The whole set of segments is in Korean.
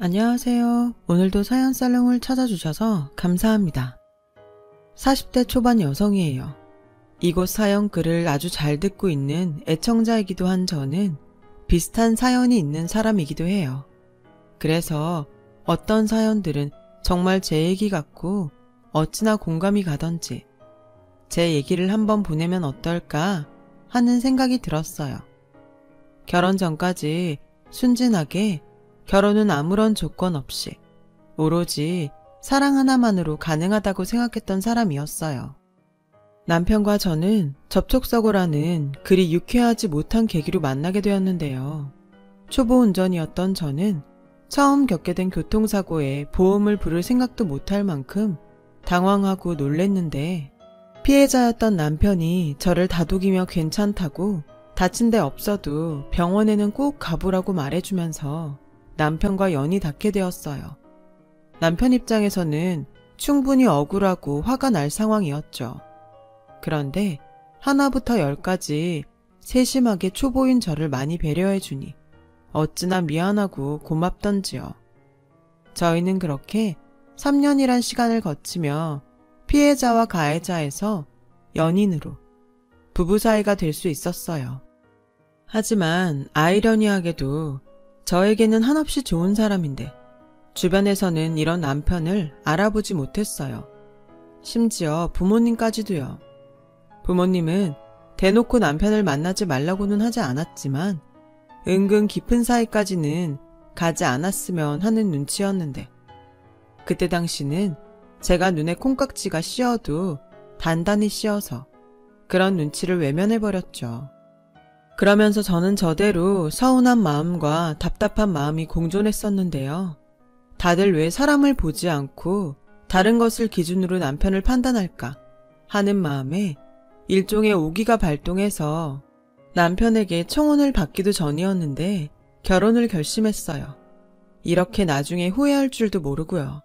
안녕하세요. 오늘도 사연 살롱을 찾아주셔서 감사합니다. 40대 초반 여성이에요. 이곳 사연 글을 아주 잘 듣고 있는 애청자이기도 한 저는 비슷한 사연이 있는 사람이기도 해요. 그래서 어떤 사연들은 정말 제 얘기 같고 어찌나 공감이 가던지 제 얘기를 한번 보내면 어떨까 하는 생각이 들었어요. 결혼 전까지 순진하게 결혼은 아무런 조건 없이 오로지 사랑 하나만으로 가능하다고 생각했던 사람이었어요. 남편과 저는 접촉사고라는 그리 유쾌하지 못한 계기로 만나게 되었는데요. 초보 운전이었던 저는 처음 겪게 된 교통사고에 보험을 부를 생각도 못할 만큼 당황하고 놀랬는데 피해자였던 남편이 저를 다독이며 괜찮다고 다친 데 없어도 병원에는 꼭 가보라고 말해주면서 남편과 연이 닿게 되었어요. 남편 입장에서는 충분히 억울하고 화가 날 상황이었죠. 그런데 하나부터 열까지 세심하게 초보인 저를 많이 배려해주니 어찌나 미안하고 고맙던지요. 저희는 그렇게 3년이란 시간을 거치며 피해자와 가해자에서 연인으로 부부 사이가 될 수 있었어요. 하지만 아이러니하게도 저에게는 한없이 좋은 사람인데 주변에서는 이런 남편을 알아보지 못했어요. 심지어 부모님까지도요. 부모님은 대놓고 남편을 만나지 말라고는 하지 않았지만 은근 깊은 사이까지는 가지 않았으면 하는 눈치였는데 그때 당시는 제가 눈에 콩깍지가 씌어도 단단히 씌어서 그런 눈치를 외면해버렸죠. 그러면서 저는 저대로 서운한 마음과 답답한 마음이 공존했었는데요. 다들 왜 사람을 보지 않고 다른 것을 기준으로 남편을 판단할까 하는 마음에 일종의 오기가 발동해서 남편에게 청혼을 받기도 전이었는데 결혼을 결심했어요. 이렇게 나중에 후회할 줄도 모르고요.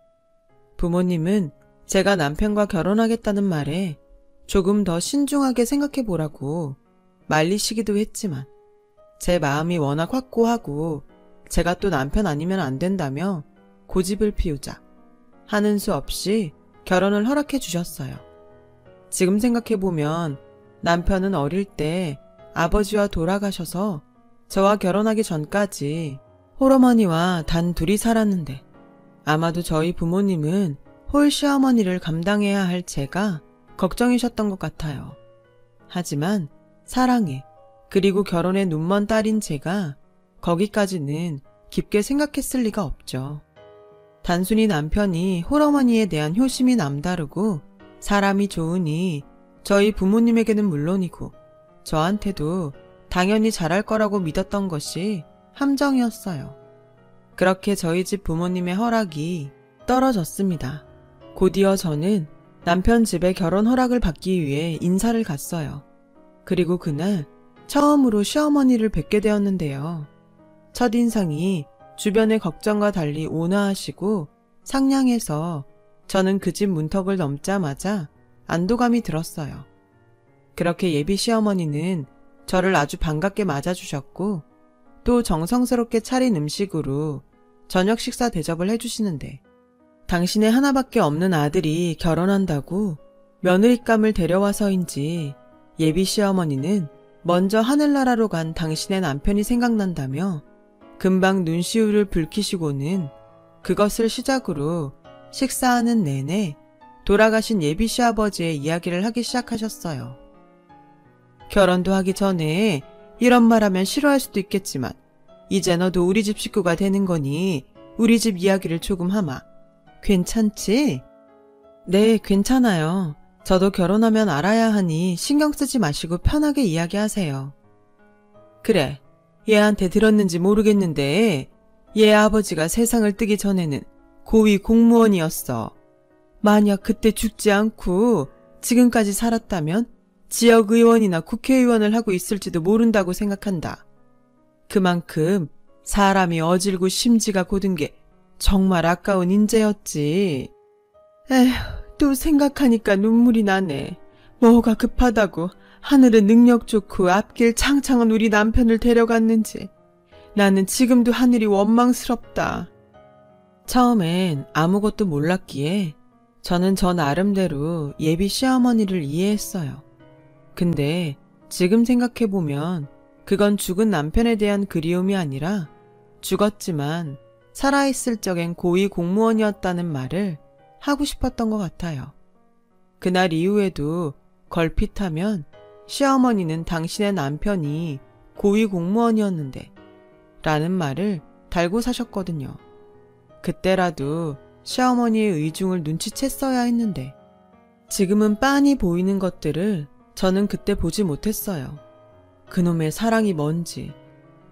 부모님은 제가 남편과 결혼하겠다는 말에 조금 더 신중하게 생각해보라고 말리시기도 했지만 제 마음이 워낙 확고하고 제가 또 남편 아니면 안 된다며 고집을 피우자 하는 수 없이 결혼을 허락해 주셨어요. 지금 생각해보면 남편은 어릴 때 아버지와 돌아가셔서 저와 결혼하기 전까지 홀어머니와 단 둘이 살았는데 아마도 저희 부모님은 홀 시어머니를 감당해야 할 제가 걱정이셨던 것 같아요. 하지만 사랑에 그리고 결혼에 눈먼 딸인 제가 거기까지는 깊게 생각했을 리가 없죠. 단순히 남편이 홀어머니에 대한 효심이 남다르고 사람이 좋으니 저희 부모님에게는 물론이고 저한테도 당연히 잘할 거라고 믿었던 것이 함정이었어요. 그렇게 저희 집 부모님의 허락이 떨어졌습니다. 곧이어 저는 남편 집에 결혼 허락을 받기 위해 인사를 갔어요. 그리고 그날 처음으로 시어머니를 뵙게 되었는데요. 첫인상이 주변의 걱정과 달리 온화하시고 상냥해서 저는 그 집 문턱을 넘자마자 안도감이 들었어요. 그렇게 예비 시어머니는 저를 아주 반갑게 맞아주셨고 또 정성스럽게 차린 음식으로 저녁 식사 대접을 해주시는데 당신의 하나밖에 없는 아들이 결혼한다고 며느리감을 데려와서인지 예비 시어머니는 먼저 하늘나라로 간 당신의 남편이 생각난다며 금방 눈시울을 붉히시고는 그것을 시작으로 식사하는 내내 돌아가신 예비 시아버지의 이야기를 하기 시작하셨어요. 결혼도 하기 전에 이런 말하면 싫어할 수도 있겠지만 이제 너도 우리 집 식구가 되는 거니 우리 집 이야기를 조금 하마. 괜찮지? 네, 괜찮아요. 저도 결혼하면 알아야 하니 신경 쓰지 마시고 편하게 이야기하세요. 그래, 얘한테 들었는지 모르겠는데 얘 아버지가 세상을 뜨기 전에는 고위 공무원이었어. 만약 그때 죽지 않고 지금까지 살았다면 지역의원이나 국회의원을 하고 있을지도 모른다고 생각한다. 그만큼 사람이 어질고 심지가 고든 게 정말 아까운 인재였지. 에휴, 또 생각하니까 눈물이 나네. 뭐가 급하다고 하늘은 능력 좋고 앞길 창창한 우리 남편을 데려갔는지. 나는 지금도 하늘이 원망스럽다. 처음엔 아무것도 몰랐기에 저는 저 나름대로 예비 시어머니를 이해했어요. 근데 지금 생각해보면 그건 죽은 남편에 대한 그리움이 아니라 죽었지만 살아있을 적엔 고위 공무원이었다는 말을 하고 싶었던 것 같아요. 그날 이후에도 걸핏하면 시어머니는 당신의 남편이 고위 공무원이었는데 라는 말을 달고 사셨거든요. 그때라도 시어머니의 의중을 눈치챘어야 했는데 지금은 빤히 보이는 것들을 저는 그때 보지 못했어요. 그놈의 사랑이 뭔지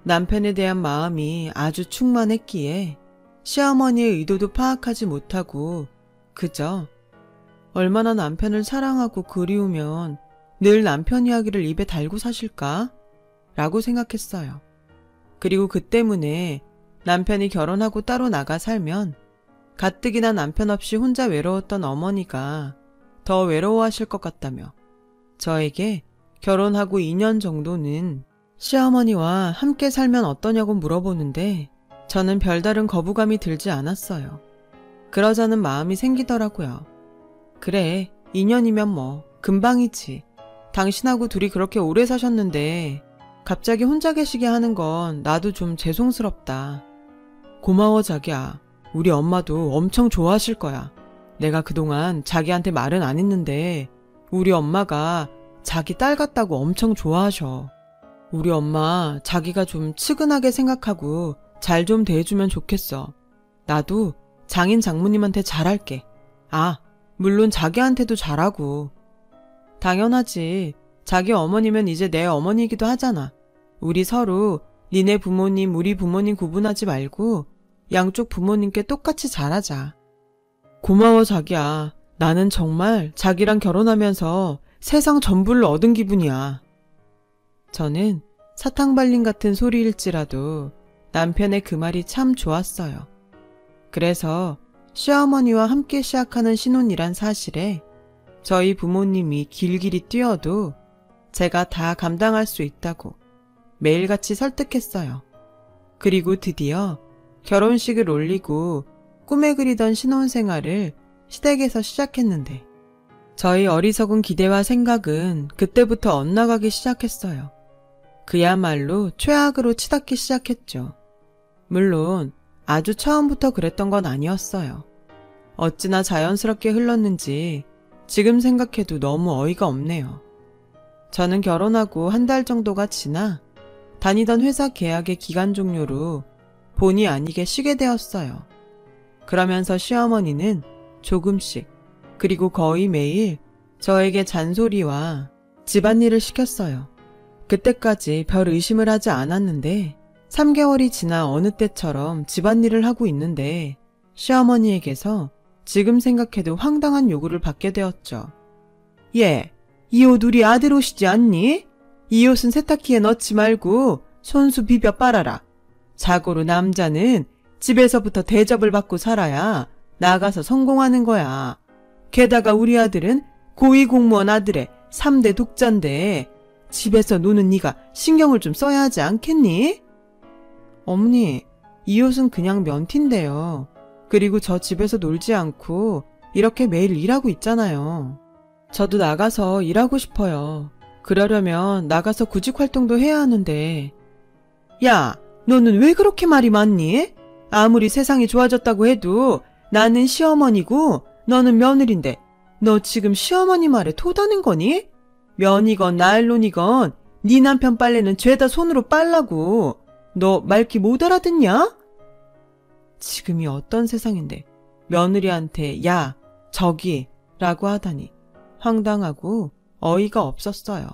남편에 대한 마음이 아주 충만했기에 시어머니의 의도도 파악하지 못하고 그저 얼마나 남편을 사랑하고 그리우면 늘 남편 이야기를 입에 달고 사실까? 라고 생각했어요. 그리고 그 때문에 남편이 결혼하고 따로 나가 살면 가뜩이나 남편 없이 혼자 외로웠던 어머니가 더 외로워하실 것 같다며 저에게 결혼하고 2년 정도는 시어머니와 함께 살면 어떠냐고 물어보는데 저는 별다른 거부감이 들지 않았어요. 그러자는 마음이 생기더라고요. 그래, 2년이면 뭐 금방이지. 당신하고 둘이 그렇게 오래 사셨는데 갑자기 혼자 계시게 하는 건 나도 좀 죄송스럽다. 고마워 자기야. 우리 엄마도 엄청 좋아하실 거야. 내가 그동안 자기한테 말은 안 했는데 우리 엄마가 자기 딸 같다고 엄청 좋아하셔. 우리 엄마 자기가 좀 측은하게 생각하고 잘 좀 대해주면 좋겠어. 나도 장인 장모님한테 잘할게. 아, 물론 자기한테도 잘하고. 당연하지. 자기 어머니면 이제 내 어머니이기도 하잖아. 우리 서로 니네 부모님, 우리 부모님 구분하지 말고 양쪽 부모님께 똑같이 잘하자. 고마워 자기야. 나는 정말 자기랑 결혼하면서 세상 전부를 얻은 기분이야. 저는 사탕 발린 같은 소리일지라도 남편의 그 말이 참 좋았어요. 그래서 시어머니와 함께 시작하는 신혼이란 사실에 저희 부모님이 길길이 뛰어도 제가 다 감당할 수 있다고 매일같이 설득했어요. 그리고 드디어 결혼식을 올리고 꿈에 그리던 신혼생활을 시댁에서 시작했는데 저희 어리석은 기대와 생각은 그때부터 엇나가기 시작했어요. 그야말로 최악으로 치닫기 시작했죠. 물론 아주 처음부터 그랬던 건 아니었어요. 어찌나 자연스럽게 흘렀는지 지금 생각해도 너무 어이가 없네요. 저는 결혼하고 한 달 정도가 지나 다니던 회사 계약의 기간 종료로 본의 아니게 쉬게 되었어요. 그러면서 시어머니는 조금씩 그리고 거의 매일 저에게 잔소리와 집안일을 시켰어요. 그때까지 별 의심을 하지 않았는데 3개월이 지나 어느 때처럼 집안일을 하고 있는데 시어머니에게서 지금 생각해도 황당한 요구를 받게 되었죠. 예, 이 옷 우리 아들 옷이지 않니? 이 옷은 세탁기에 넣지 말고 손수 비벼 빨아라. 자고로 남자는 집에서부터 대접을 받고 살아야 나가서 성공하는 거야. 게다가 우리 아들은 고위공무원 아들의 3대 독자인데 집에서 노는 네가 신경을 좀 써야 하지 않겠니? 어머니, 이 옷은 그냥 면티인데요. 그리고 저 집에서 놀지 않고 이렇게 매일 일하고 있잖아요. 저도 나가서 일하고 싶어요. 그러려면 나가서 구직 활동도 해야 하는데. 야, 너는 왜 그렇게 말이 많니? 아무리 세상이 좋아졌다고 해도 나는 시어머니고 너는 며느린데 너 지금 시어머니 말에 토다는 거니? 면이건 나일론이건 네 남편 빨래는 죄다 손으로 빨라고. 너 말귀 못 알아듣냐? 지금이 어떤 세상인데 며느리한테 야, 저기 라고 하다니 황당하고 어이가 없었어요.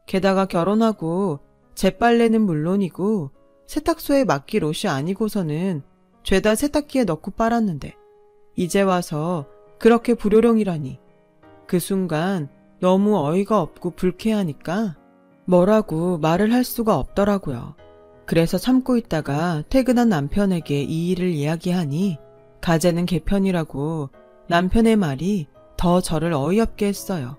게다가 결혼하고 제 빨래는 물론이고 세탁소에 맡길 옷이 아니고서는 죄다 세탁기에 넣고 빨았는데 이제 와서 그렇게 불효령이라니. 그 순간 너무 어이가 없고 불쾌하니까 뭐라고 말을 할 수가 없더라고요. 그래서 참고 있다가 퇴근한 남편에게 이 일을 이야기하니 가재는 개편이라고 남편의 말이 더 저를 어이없게 했어요.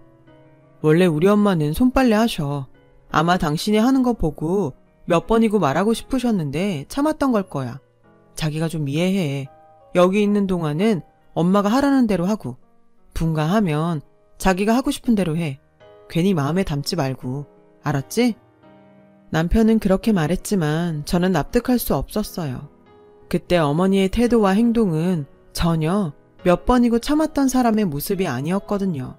원래 우리 엄마는 손빨래 하셔. 아마 당신이 하는 거 보고 몇 번이고 말하고 싶으셨는데 참았던 걸 거야. 자기가 좀 이해해. 여기 있는 동안은 엄마가 하라는 대로 하고 분가하면 자기가 하고 싶은 대로 해. 괜히 마음에 담지 말고. 알았지? 남편은 그렇게 말했지만 저는 납득할 수 없었어요. 그때 어머니의 태도와 행동은 전혀 몇 번이고 참았던 사람의 모습이 아니었거든요.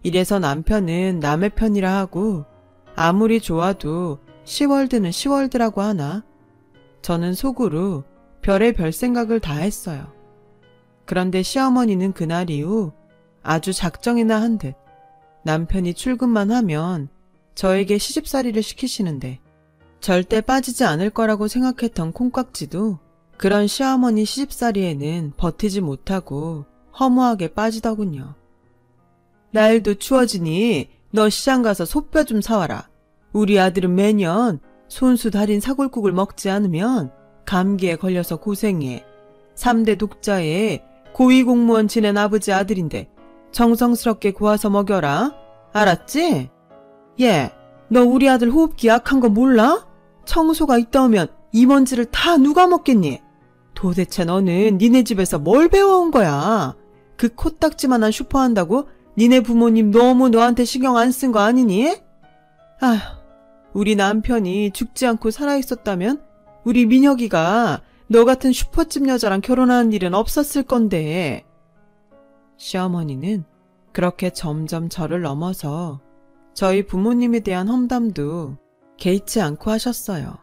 이래서 남편은 남의 편이라 하고 아무리 좋아도 시월드는 시월드라고 하나? 저는 속으로 별의 생각을 다 했어요. 그런데 시어머니는 그날 이후 아주 작정이나 한 듯 남편이 출근만 하면 저에게 시집살이를 시키시는데 절대 빠지지 않을 거라고 생각했던 콩깍지도 그런 시어머니 시집살이에는 버티지 못하고 허무하게 빠지더군요. 날도 추워지니 너 시장 가서 소뼈 좀 사와라. 우리 아들은 매년 손수 달인 사골국을 먹지 않으면 감기에 걸려서 고생해. 3대 독자에 고위공무원 지낸 아버지 아들인데 정성스럽게 구워서 먹여라. 알았지? 얘, 너 우리 아들 호흡기 약한 거 몰라? 청소가 있다 오면 이먼지를 다 누가 먹겠니? 도대체 너는 니네 집에서 뭘 배워온 거야? 그 코딱지만한 슈퍼 한다고 니네 부모님 너무 너한테 신경 안 쓴 거 아니니? 아휴, 우리 남편이 죽지 않고 살아있었다면 우리 민혁이가 너 같은 슈퍼집 여자랑 결혼하는 일은 없었을 건데. 시어머니는 그렇게 점점 저를 넘어서 저희 부모님에 대한 험담도 개의치 않고 하셨어요.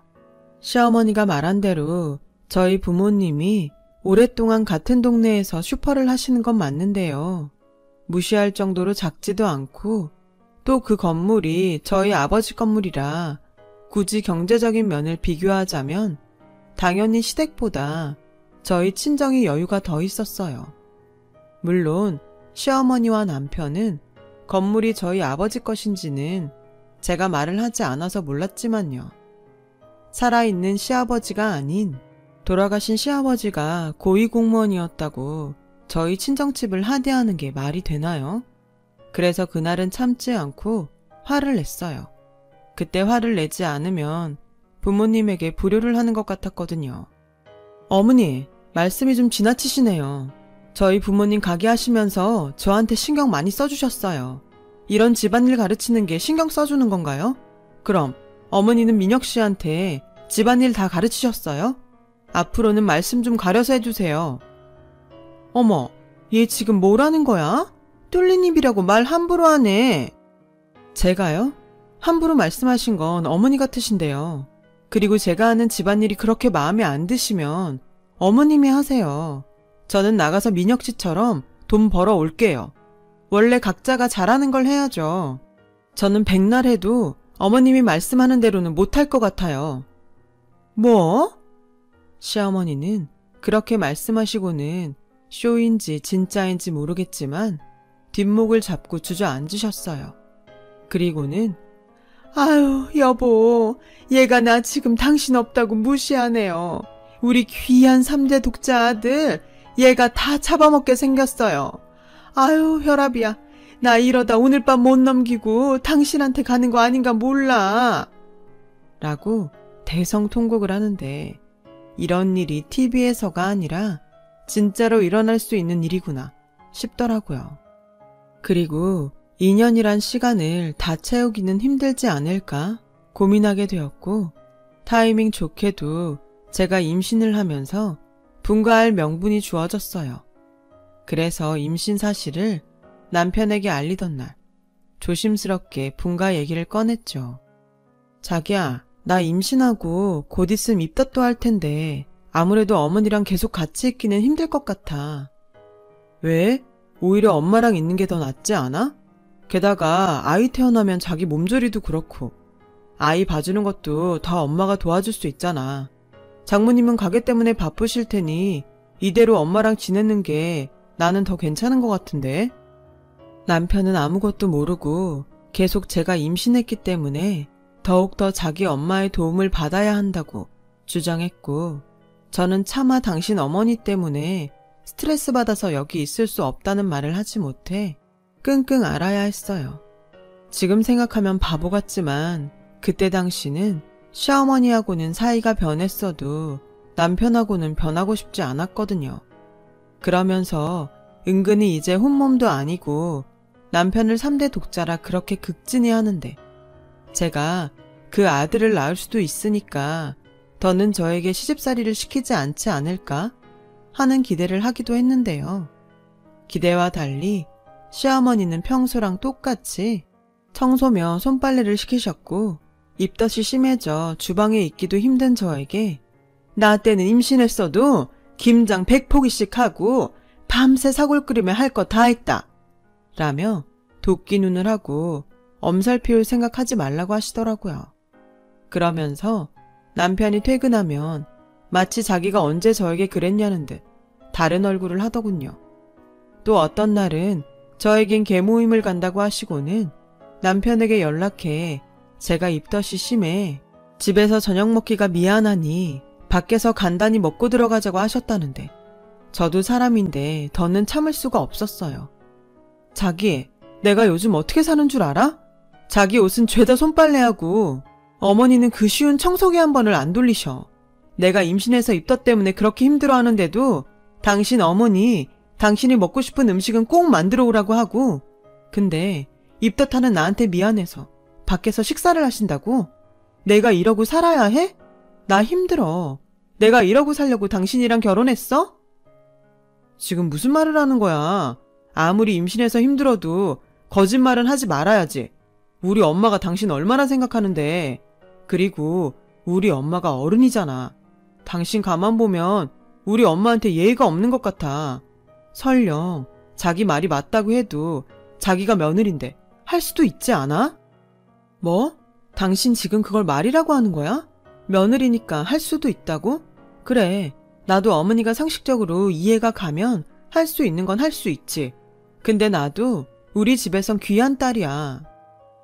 시어머니가 말한 대로 저희 부모님이 오랫동안 같은 동네에서 슈퍼를 하시는 건 맞는데요. 무시할 정도로 작지도 않고 또 그 건물이 저희 아버지 건물이라 굳이 경제적인 면을 비교하자면 당연히 시댁보다 저희 친정이 여유가 더 있었어요. 물론 시어머니와 남편은 건물이 저희 아버지 것인지는 제가 말을 하지 않아서 몰랐지만요. 살아있는 시아버지가 아닌 돌아가신 시아버지가 고위공무원이었다고 저희 친정집을 하대하는 게 말이 되나요? 그래서 그날은 참지 않고 화를 냈어요. 그때 화를 내지 않으면 부모님에게 불효를 하는 것 같았거든요. 어머니, 말씀이 좀 지나치시네요. 저희 부모님 가게 하시면서 저한테 신경 많이 써주셨어요. 이런 집안일 가르치는 게 신경 써주는 건가요? 그럼 어머니는 민혁 씨한테 집안일 다 가르치셨어요? 앞으로는 말씀 좀 가려서 해주세요. 어머, 얘 지금 뭐라는 거야? 뚫린 입이라고 말 함부로 하네. 제가요? 함부로 말씀하신 건 어머니 같으신데요. 그리고 제가 하는 집안일이 그렇게 마음에 안 드시면 어머님이 하세요. 저는 나가서 민혁 씨처럼 돈 벌어 올게요. 원래 각자가 잘하는 걸 해야죠. 저는 백날 해도 어머님이 말씀하는 대로는 못할 것 같아요. 뭐? 시어머니는 그렇게 말씀하시고는 쇼인지 진짜인지 모르겠지만 뒷목을 잡고 주저앉으셨어요. 그리고는 아유 여보, 얘가 나 지금 당신 없다고 무시하네요. 우리 귀한 3대 독자 아들 얘가 다 잡아먹게 생겼어요. 아유 혈압이야. 나 이러다 오늘 밤 못 넘기고 당신한테 가는 거 아닌가 몰라. 라고 대성통곡을 하는데 이런 일이 TV에서가 아니라 진짜로 일어날 수 있는 일이구나 싶더라고요. 그리고 2년이란 시간을 다 채우기는 힘들지 않을까 고민하게 되었고 타이밍 좋게도 제가 임신을 하면서 분가할 명분이 주어졌어요. 그래서 임신 사실을 남편에게 알리던 날 조심스럽게 분가 얘기를 꺼냈죠. 자기야, 나 임신하고 곧 있으면 입덧도 할 텐데 아무래도 어머니랑 계속 같이 있기는 힘들 것 같아. 왜? 오히려 엄마랑 있는 게 더 낫지 않아? 게다가 아이 태어나면 자기 몸조리도 그렇고 아이 봐주는 것도 다 엄마가 도와줄 수 있잖아. 장모님은 가게 때문에 바쁘실 테니 이대로 엄마랑 지내는 게 나는 더 괜찮은 것 같은데. 남편은 아무것도 모르고 계속 제가 임신했기 때문에 더욱더 자기 엄마의 도움을 받아야 한다고 주장했고 저는 차마 당신 어머니 때문에 스트레스 받아서 여기 있을 수 없다는 말을 하지 못해 끙끙 앓아야 했어요. 지금 생각하면 바보 같지만 그때 당시는 시어머니하고는 사이가 변했어도 남편하고는 변하고 싶지 않았거든요. 그러면서 은근히 이제 혼몸도 아니고 남편을 3대 독자라 그렇게 극진히 하는데 제가 그 아들을 낳을 수도 있으니까 더는 저에게 시집살이를 시키지 않지 않을까 하는 기대를 하기도 했는데요. 기대와 달리 시어머니는 평소랑 똑같이 청소며 손빨래를 시키셨고 입덧이 심해져 주방에 있기도 힘든 저에게 나 때는 임신했어도 김장 100포기씩 하고 밤새 사골 끓이며 할 거 다 했다 라며 도끼 눈을 하고 엄살 피울 생각하지 말라고 하시더라고요. 그러면서 남편이 퇴근하면 마치 자기가 언제 저에게 그랬냐는 듯 다른 얼굴을 하더군요. 또 어떤 날은 저에겐 개모임을 간다고 하시고는 남편에게 연락해 제가 입덧이 심해 집에서 저녁 먹기가 미안하니 밖에서 간단히 먹고 들어가자고 하셨다는데 저도 사람인데 더는 참을 수가 없었어요. 자기, 내가 요즘 어떻게 사는 줄 알아? 자기 옷은 죄다 손빨래하고 어머니는 그 쉬운 청소기 한 번을 안 돌리셔. 내가 임신해서 입덧 때문에 그렇게 힘들어하는데도 당신 어머니, 당신이 먹고 싶은 음식은 꼭 만들어 오라고 하고 근데 입덧하는 나한테 미안해서 밖에서 식사를 하신다고? 내가 이러고 살아야 해? 나 힘들어. 내가 이러고 살려고 당신이랑 결혼했어? 지금 무슨 말을 하는 거야? 아무리 임신해서 힘들어도 거짓말은 하지 말아야지. 우리 엄마가 당신 얼마나 생각하는데. 그리고 우리 엄마가 어른이잖아. 당신 가만 보면 우리 엄마한테 예의가 없는 것 같아. 설령 자기 말이 맞다고 해도 자기가 며느린데 할 수도 있지 않아? 뭐? 당신 지금 그걸 말이라고 하는 거야? 며느리니까 할 수도 있다고? 그래, 나도 어머니가 상식적으로 이해가 가면 할 수 있는 건 할 수 있지. 근데 나도 우리 집에선 귀한 딸이야.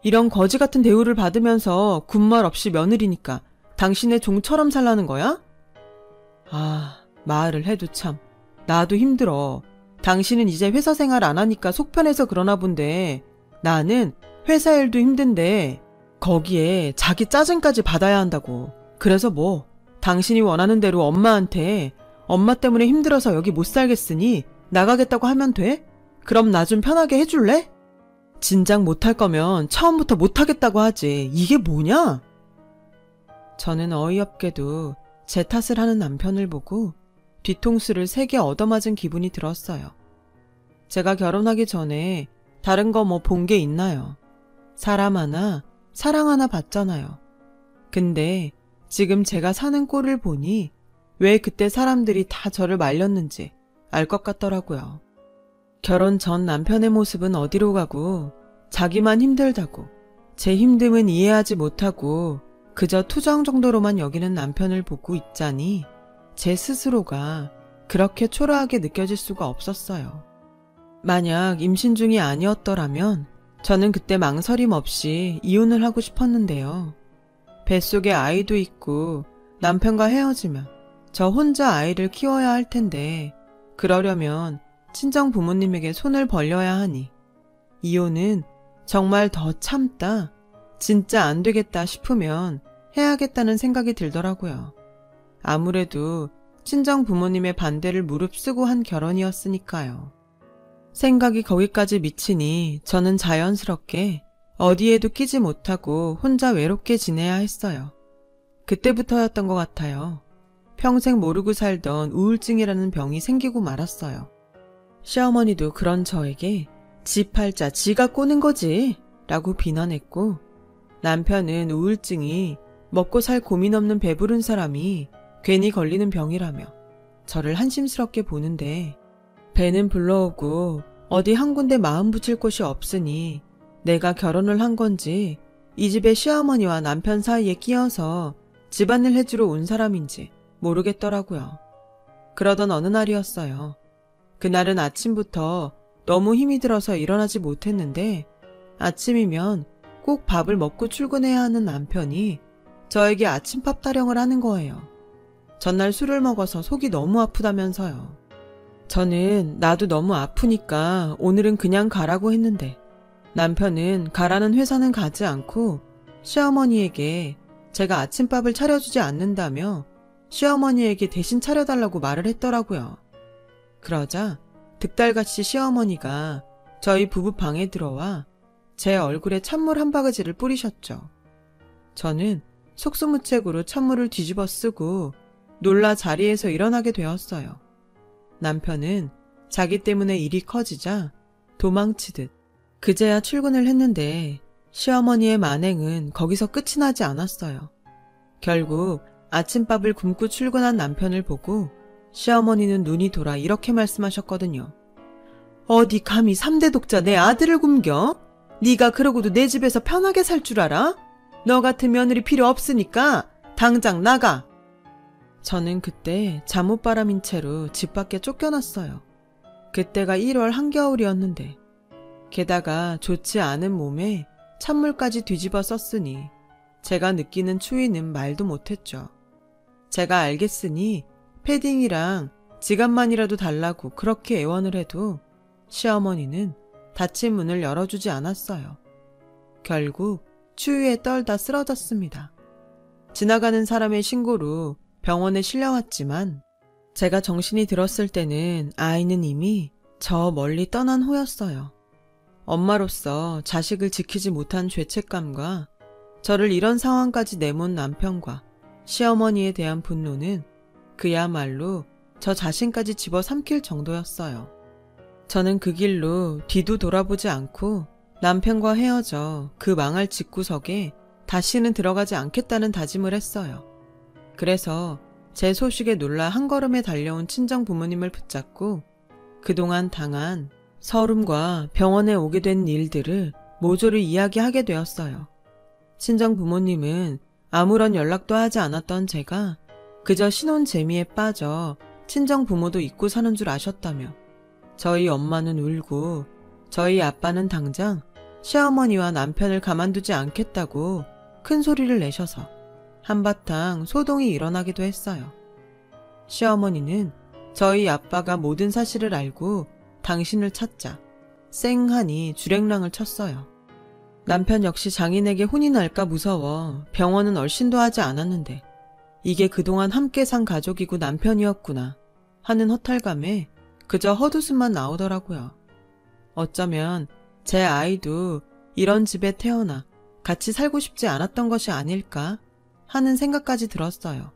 이런 거지 같은 대우를 받으면서 군말 없이 며느리니까 당신의 종처럼 살라는 거야? 아, 말을 해도 참. 나도 힘들어. 당신은 이제 회사 생활 안 하니까 속 편해서 그러나 본데 나는 회사 일도 힘든데 거기에 자기 짜증까지 받아야 한다고. 그래서 뭐 당신이 원하는 대로 엄마한테 엄마 때문에 힘들어서 여기 못 살겠으니 나가겠다고 하면 돼? 그럼 나 좀 편하게 해줄래? 진작 못할 거면 처음부터 못하겠다고 하지. 이게 뭐냐? 저는 어이없게도 제 탓을 하는 남편을 보고 뒤통수를 3개 얻어맞은 기분이 들었어요. 제가 결혼하기 전에 다른 거 뭐 본 게 있나요? 사람 하나, 사랑 하나 봤잖아요. 근데 지금 제가 사는 꼴을 보니 왜 그때 사람들이 다 저를 말렸는지 알 것 같더라고요. 결혼 전 남편의 모습은 어디로 가고 자기만 힘들다고 제 힘듦은 이해하지 못하고 그저 투정 정도로만 여기는 남편을 보고 있자니 제 스스로가 그렇게 초라하게 느껴질 수가 없었어요. 만약 임신 중이 아니었더라면 저는 그때 망설임 없이 이혼을 하고 싶었는데요. 뱃속에 아이도 있고 남편과 헤어지면 저 혼자 아이를 키워야 할 텐데 그러려면 친정 부모님에게 손을 벌려야 하니 이혼은 정말 더 참다 진짜 안 되겠다 싶으면 해야겠다는 생각이 들더라고요. 아무래도 친정 부모님의 반대를 무릅쓰고 한 결혼이었으니까요. 생각이 거기까지 미치니 저는 자연스럽게 어디에도 끼지 못하고 혼자 외롭게 지내야 했어요. 그때부터였던 것 같아요. 평생 모르고 살던 우울증이라는 병이 생기고 말았어요. 시어머니도 그런 저에게 지 팔자 지가 꼬는 거지 라고 비난했고 남편은 우울증이 먹고 살 고민 없는 배부른 사람이 괜히 걸리는 병이라며 저를 한심스럽게 보는데 배는 불러오고 어디 한 군데 마음 붙일 곳이 없으니 내가 결혼을 한 건지 이 집의 시어머니와 남편 사이에 끼어서 집안일 해주러 온 사람인지 모르겠더라고요. 그러던 어느 날이었어요. 그날은 아침부터 너무 힘이 들어서 일어나지 못했는데 아침이면 꼭 밥을 먹고 출근해야 하는 남편이 저에게 아침밥 타령을 하는 거예요. 전날 술을 먹어서 속이 너무 아프다면서요. 저는 나도 너무 아프니까 오늘은 그냥 가라고 했는데 남편은 가라는 회사는 가지 않고 시어머니에게 제가 아침밥을 차려주지 않는다며 시어머니에게 대신 차려달라고 말을 했더라고요. 그러자 득달같이 시어머니가 저희 부부 방에 들어와 제 얼굴에 찬물 한 바가지를 뿌리셨죠. 저는 속수무책으로 찬물을 뒤집어 쓰고 놀라 자리에서 일어나게 되었어요. 남편은 자기 때문에 일이 커지자 도망치듯 그제야 출근을 했는데 시어머니의 만행은 거기서 끝이 나지 않았어요. 결국 아침밥을 굶고 출근한 남편을 보고 시어머니는 눈이 돌아 이렇게 말씀하셨거든요. 어디 감히 3대 독자 내 아들을 굶겨? 네가 그러고도 내 집에서 편하게 살 줄 알아? 너 같은 며느리 필요 없으니까 당장 나가. 저는 그때 잠옷바람인 채로 집 밖에 쫓겨났어요. 그때가 1월 한겨울이었는데 게다가 좋지 않은 몸에 찬물까지 뒤집어 썼으니 제가 느끼는 추위는 말도 못했죠. 제가 알겠으니 패딩이랑 지갑만이라도 달라고 그렇게 애원을 해도 시어머니는 닫힌 문을 열어주지 않았어요. 결국 추위에 떨다 쓰러졌습니다. 지나가는 사람의 신고로 병원에 실려왔지만 제가 정신이 들었을 때는 아이는 이미 저 멀리 떠난 후였어요. 엄마로서 자식을 지키지 못한 죄책감과 저를 이런 상황까지 내몬 남편과 시어머니에 대한 분노는 그야말로 저 자신까지 집어삼킬 정도였어요. 저는 그 길로 뒤도 돌아보지 않고 남편과 헤어져 그 망할 집구석에 다시는 들어가지 않겠다는 다짐을 했어요. 그래서 제 소식에 놀라 한 걸음에 달려온 친정 부모님을 붙잡고 그동안 당한 서름과 병원에 오게 된 일들을 모조리 이야기하게 되었어요. 친정 부모님은 아무런 연락도 하지 않았던 제가 그저 신혼 재미에 빠져 친정 부모도 잊고 사는 줄 아셨다며 저희 엄마는 울고 저희 아빠는 당장 시어머니와 남편을 가만두지 않겠다고 큰 소리를 내셔서 한바탕 소동이 일어나기도 했어요. 시어머니는 저희 아빠가 모든 사실을 알고 당신을 찾자 쌩하니 주랭랑을 쳤어요. 남편 역시 장인에게 혼이 날까 무서워 병원은 얼씬도 하지 않았는데 이게 그동안 함께 산 가족이고 남편이었구나 하는 허탈감에 그저 헛웃음만 나오더라고요. 어쩌면 제 아이도 이런 집에 태어나 같이 살고 싶지 않았던 것이 아닐까 하는 생각까지 들었어요.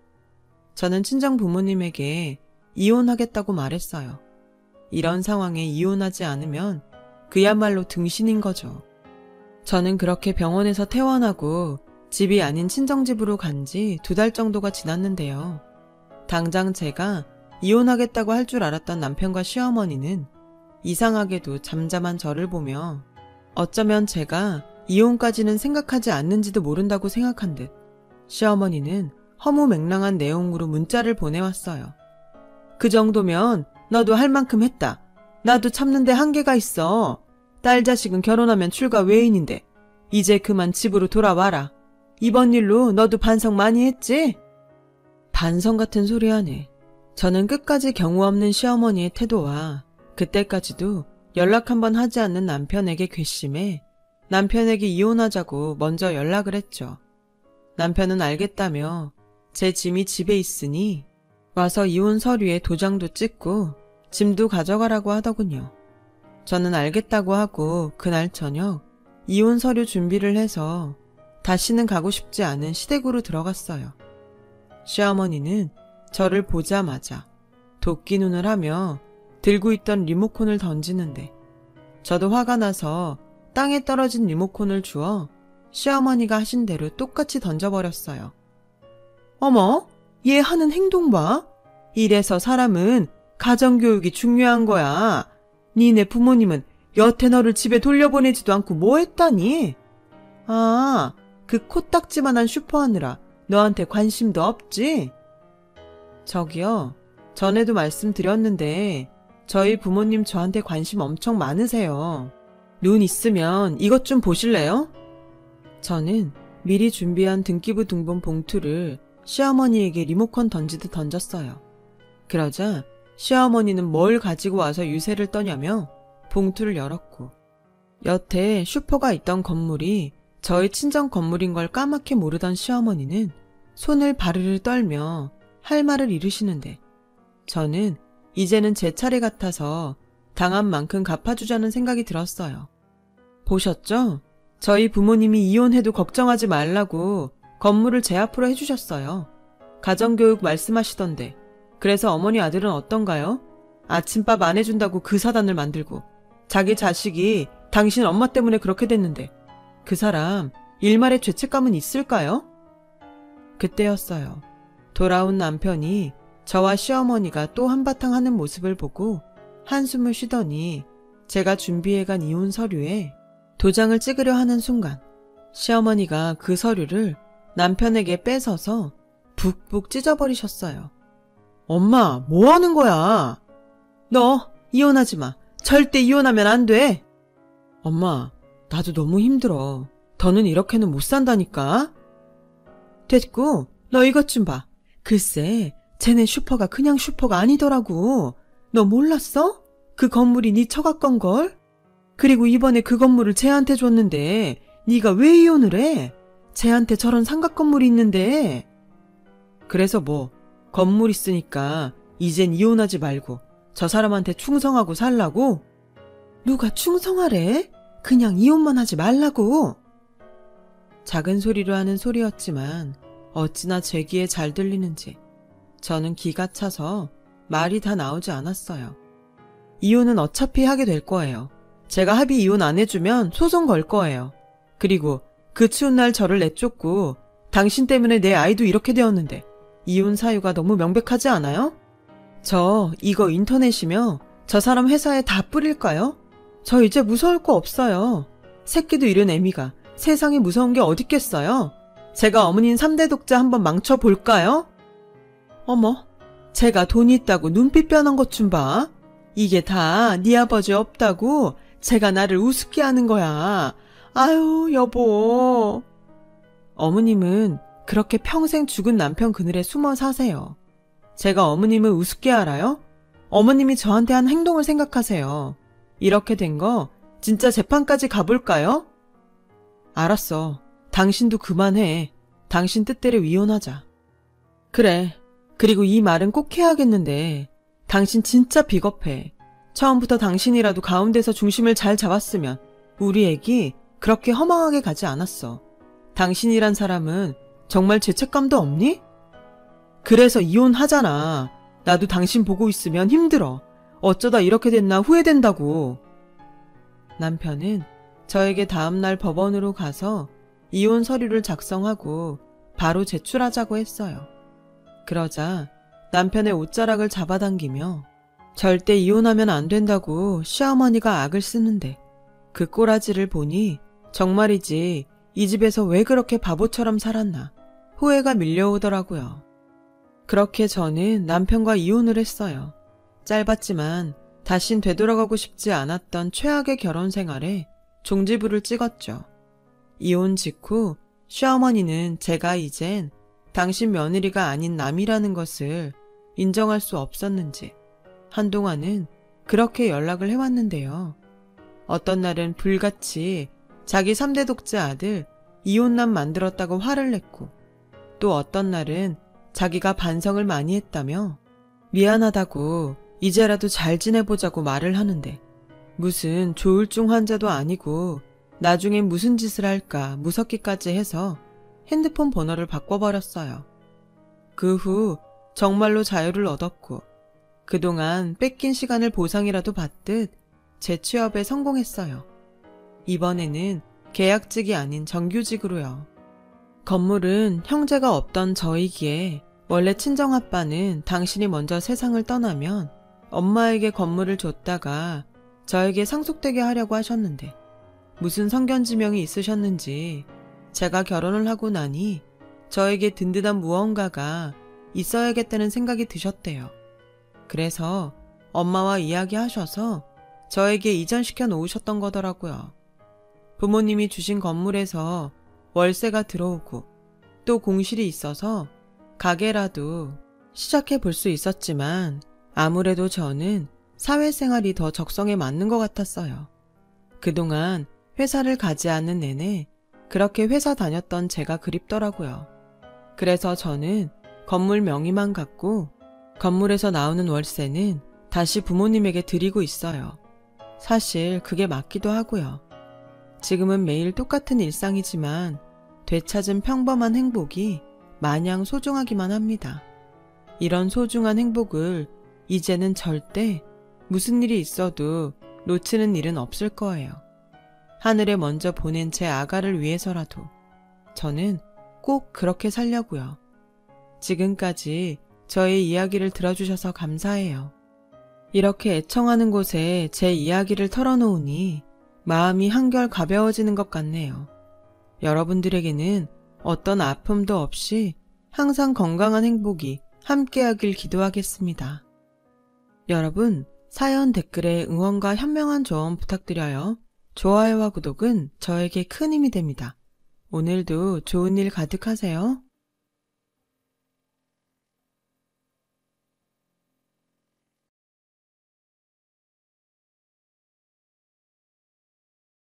저는 친정 부모님에게 이혼하겠다고 말했어요. 이런 상황에 이혼하지 않으면 그야말로 등신인 거죠. 저는 그렇게 병원에서 퇴원하고 집이 아닌 친정집으로 간 지 2달 정도가 지났는데요. 당장 제가 이혼하겠다고 할 줄 알았던 남편과 시어머니는 이상하게도 잠잠한 저를 보며 어쩌면 제가 이혼까지는 생각하지 않는지도 모른다고 생각한 듯 시어머니는 허무맹랑한 내용으로 문자를 보내왔어요. 그 정도면 너도 할 만큼 했다. 나도 참는데 한계가 있어. 딸 자식은 결혼하면 출가 외인인데 이제 그만 집으로 돌아와라. 이번 일로 너도 반성 많이 했지? 반성 같은 소리 하네. 저는 끝까지 경우 없는 시어머니의 태도와 그때까지도 연락 한번 하지 않는 남편에게 괘씸해 남편에게 이혼하자고 먼저 연락을 했죠. 남편은 알겠다며 제 짐이 집에 있으니 와서 이혼 서류에 도장도 찍고 짐도 가져가라고 하더군요. 저는 알겠다고 하고 그날 저녁 이혼 서류 준비를 해서 다시는 가고 싶지 않은 시댁으로 들어갔어요. 시어머니는 저를 보자마자 도끼 눈을 하며 들고 있던 리모컨을 던지는데 저도 화가 나서 땅에 떨어진 리모컨을 주워 시어머니가 하신 대로 똑같이 던져버렸어요. 어머, 얘 하는 행동 봐. 이래서 사람은 가정교육이 중요한 거야. 니네 부모님은 여태 너를 집에 돌려보내지도 않고 뭐 했다니? 아, 그 코딱지만한 슈퍼 하느라 너한테 관심도 없지? 저기요, 전에도 말씀드렸는데 저희 부모님 저한테 관심 엄청 많으세요. 눈 있으면 이것 좀 보실래요? 저는 미리 준비한 등기부 등본 봉투를 시어머니에게 리모컨 던지듯 던졌어요. 그러자 시어머니는 뭘 가지고 와서 유세를 떠냐며 봉투를 열었고 여태 슈퍼가 있던 건물이 저희 친정 건물인 걸 까맣게 모르던 시어머니는 손을 바르르 떨며 할 말을 이르시는데 저는 이제는 제 차례 같아서 당한 만큼 갚아주자는 생각이 들었어요. 보셨죠? 저희 부모님이 이혼해도 걱정하지 말라고 건물을 제 앞으로 해주셨어요. 가정교육 말씀하시던데 그래서 어머니 아들은 어떤가요? 아침밥 안 해준다고 그 사단을 만들고 자기 자식이 당신 엄마 때문에 그렇게 됐는데 그 사람 일말의 죄책감은 있을까요? 그때였어요. 돌아온 남편이 저와 시어머니가 또 한바탕 하는 모습을 보고 한숨을 쉬더니 제가 준비해간 이혼 서류에 도장을 찍으려 하는 순간 시어머니가 그 서류를 남편에게 뺏어서 북북 찢어버리셨어요. 엄마, 뭐 하는 거야? 너 이혼하지 마. 절대 이혼하면 안 돼. 엄마, 나도 너무 힘들어. 더는 이렇게는 못 산다니까. 됐고, 너 이것 좀 봐. 글쎄, 쟤네 슈퍼가 그냥 슈퍼가 아니더라고. 너 몰랐어? 그 건물이 네 처갓 건걸? 그리고 이번에 그 건물을 쟤한테 줬는데 네가 왜 이혼을 해? 쟤한테 저런 삼각 건물이 있는데. 그래서 뭐 건물 있으니까 이젠 이혼하지 말고 저 사람한테 충성하고 살라고? 누가 충성하래? 그냥 이혼만 하지 말라고. 작은 소리로 하는 소리였지만 어찌나 제 귀에 잘 들리는지 저는 기가 차서 말이 다 나오지 않았어요. 이혼은 어차피 하게 될 거예요. 제가 합의 이혼 안 해주면 소송 걸 거예요. 그리고 그 추운 날 저를 내쫓고 당신 때문에 내 아이도 이렇게 되었는데 이혼 사유가 너무 명백하지 않아요? 저 이거 인터넷이며 저 사람 회사에 다 뿌릴까요? 저 이제 무서울 거 없어요. 새끼도 잃은 애미가 세상에 무서운 게 어딨겠어요? 제가 어머님 3대 독자 한번 망쳐볼까요? 어머, 제가 돈이 있다고 눈빛 변한 것 좀 봐. 이게 다 네 아버지 없다고 제가 나를 우습게 하는 거야. 아유, 여보. 어머님은 그렇게 평생 죽은 남편 그늘에 숨어 사세요. 제가 어머님을 우습게 알아요? 어머님이 저한테 한 행동을 생각하세요. 이렇게 된 거 진짜 재판까지 가볼까요? 알았어. 당신도 그만해. 당신 뜻대로 이혼하자. 그래. 그리고 이 말은 꼭 해야겠는데 당신 진짜 비겁해. 처음부터 당신이라도 가운데서 중심을 잘 잡았으면 우리 애기 그렇게 허망하게 가지 않았어. 당신이란 사람은 정말 죄책감도 없니? 그래서 이혼하잖아. 나도 당신 보고 있으면 힘들어. 어쩌다 이렇게 됐나 후회된다고. 남편은 저에게 다음날 법원으로 가서 이혼 서류를 작성하고 바로 제출하자고 했어요. 그러자 남편의 옷자락을 잡아당기며 절대 이혼하면 안 된다고 시어머니가 악을 쓰는데 그 꼬라지를 보니 정말이지 이 집에서 왜 그렇게 바보처럼 살았나 후회가 밀려오더라고요. 그렇게 저는 남편과 이혼을 했어요. 짧았지만 다신 되돌아가고 싶지 않았던 최악의 결혼 생활에 종지부를 찍었죠. 이혼 직후 시어머니는 제가 이젠 당신 며느리가 아닌 남이라는 것을 인정할 수 없었는지 한동안은 그렇게 연락을 해왔는데요. 어떤 날은 불같이 자기 3대 독자 아들 이혼남 만들었다고 화를 냈고 또 어떤 날은 자기가 반성을 많이 했다며 미안하다고 이제라도 잘 지내보자고 말을 하는데 무슨 조울증 환자도 아니고 나중엔 무슨 짓을 할까 무섭기까지 해서 핸드폰 번호를 바꿔버렸어요. 그 후 정말로 자유를 얻었고 그동안 뺏긴 시간을 보상이라도 받듯 재취업에 성공했어요. 이번에는 계약직이 아닌 정규직으로요. 건물은 형제가 없던 저이기에 원래 친정아빠는 당신이 먼저 세상을 떠나면 엄마에게 건물을 줬다가 저에게 상속되게 하려고 하셨는데 무슨 성견지명이 있으셨는지 제가 결혼을 하고 나니 저에게 든든한 무언가가 있어야겠다는 생각이 드셨대요. 그래서 엄마와 이야기하셔서 저에게 이전시켜 놓으셨던 거더라고요. 부모님이 주신 건물에서 월세가 들어오고 또 공실이 있어서 가게라도 시작해 볼 수 있었지만 아무래도 저는 사회생활이 더 적성에 맞는 것 같았어요. 그동안 회사를 가지 않는 내내 그렇게 회사 다녔던 제가 그립더라고요. 그래서 저는 건물 명의만 갖고 건물에서 나오는 월세는 다시 부모님에게 드리고 있어요. 사실 그게 맞기도 하고요. 지금은 매일 똑같은 일상이지만 되찾은 평범한 행복이 마냥 소중하기만 합니다. 이런 소중한 행복을 이제는 절대 무슨 일이 있어도 놓치는 일은 없을 거예요. 하늘에 먼저 보낸 제 아가를 위해서라도 저는 꼭 그렇게 살려고요. 지금까지 저의 이야기를 들어주셔서 감사해요. 이렇게 애청하는 곳에 제 이야기를 털어놓으니 마음이 한결 가벼워지는 것 같네요. 여러분들에게는 어떤 아픔도 없이 항상 건강한 행복이 함께하길 기도하겠습니다. 여러분, 사연 댓글에 응원과 현명한 조언 부탁드려요. 좋아요와 구독은 저에게 큰 힘이 됩니다. 오늘도 좋은 일 가득하세요.